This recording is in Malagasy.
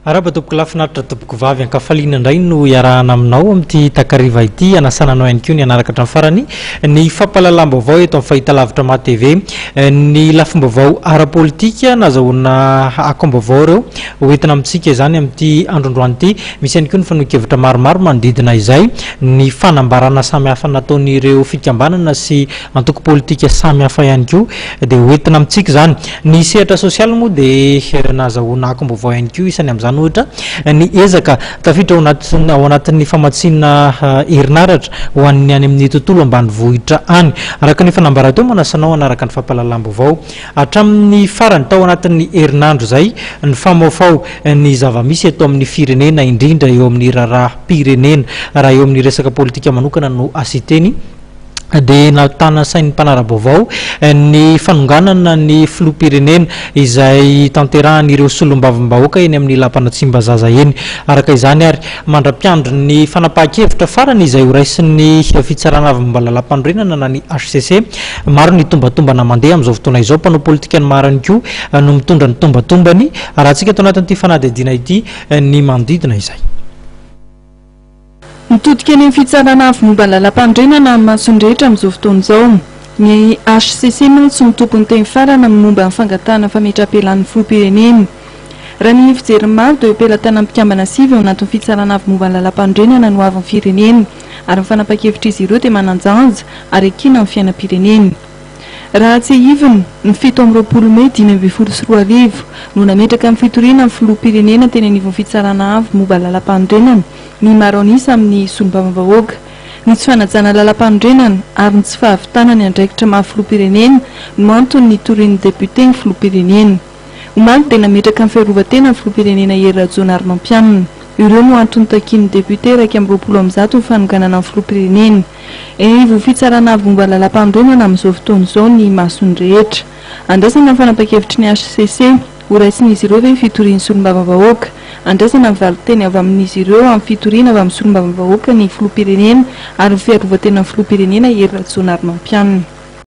Arabatopoko lafinaritra topoko vavy ankafaliana indray no iarahana aminao amin'ity takariva ity anasananao ihany koa ny anaraka hatramin'ny farany ny fampahalalam-baovao eto amin'ny fahitalavitra ma TV ny lafim-baovao ara-politika nazahoana akom-baovao reo hoentina amintsika izany amin'ity androndroany ity misy ihany koa ny fanohikevitra maromaro manodidina izay ny fanambarana samihafa nataon'ireo fikambanana sy antoko politika samihafa ihany koa dia hoentina amintsika izany ny sehatra sosialy moa dia nazahoana akom-baovao ihany koa isany amin'izany ohatra ny ezaka tafiditra ao anatin'ny famatsiana herinaratra ho an'ny any amin'ny tontolo ambanivohitra any araka ny fanambara teo manasanao anaraka ny fampahalalam-baovao hatramin'ny farany tao anatin'ny herinandro zay ny famaofao ny zava-misy eto amin'ny firenena indrindra eo amin'ny raharaham-pirenena raha eo amin'ny resaka politika manokana no asiteny dia natana sain'ny mpanara-baovao ny fanonganana ny filoham-pirenena izay tanterahany solombavambahoaka eny amin'ny lapanatsimba zaza eny araka izany ary mandra-piandro ny fanapahan-kevitra farany izay ho raisin'ny fitsarana avy momba lalam-pandrenana na ny HCC maro ny tombatombana mandeha amin'izao fotoana izao mpanao politika ny maro ihany koa no mitondra ny tombatombany raha antsika tao anatin'ity fanadihadiana ity ny manodidina izay mitodika ny fitsarana avy momba lalam-pandrenana amin'ny masonrehetra amin'izao fotoana izao ny HCC mantsy mitompo ny teny farana momba ny fangatahana fametram-pialan'ny filoham-pirenena raha ny fijery maro dia pelatana mpikambana sivy ao anatin'ny fitsarana avy momba lalam-pandrenana no avy ny firenena ary ny fanapahan-kevitra izy ireo dia mananjanja ary ekina amin'ny fiainam-pirenena raha tsy iviny ny 7 Mey 2024 no nametraka amin'ny fitoriana ny filoham-pirenena teny anivon'ny fitsarana avy momba lalam-pandrenana ny Maro amin'ny solombavambahoaka ny tsy fanajana lalam-pandrenana ary ny tsy fahavitana ny andraikitra maha filoham-pirenena no antony ny torian'ny député ny filoham-pirenena omaly dia nametraka ny fiarovatena ny filoham-pirenena raharaham-pirenena ireo no antony takian'ny député 220 ny fanonganana amin'ny filoham-pirenena eny anivon'ny fitsarana avy momba lalam-pandrenana amin'izao fotoana izao ny masonrehetra andrasana ny fanapahan-kevitry ny HCC ho raisin'izy ireo ve ny fitorian'ny solombavambahoaka andrasana ny valiteny avy amin'izy ireo amin'ny fitoriana avy amin'ny solombavambahoaka ny filoham-pirenena ary ny fiarovatena ny filoham-pirenena raharaham-pirenena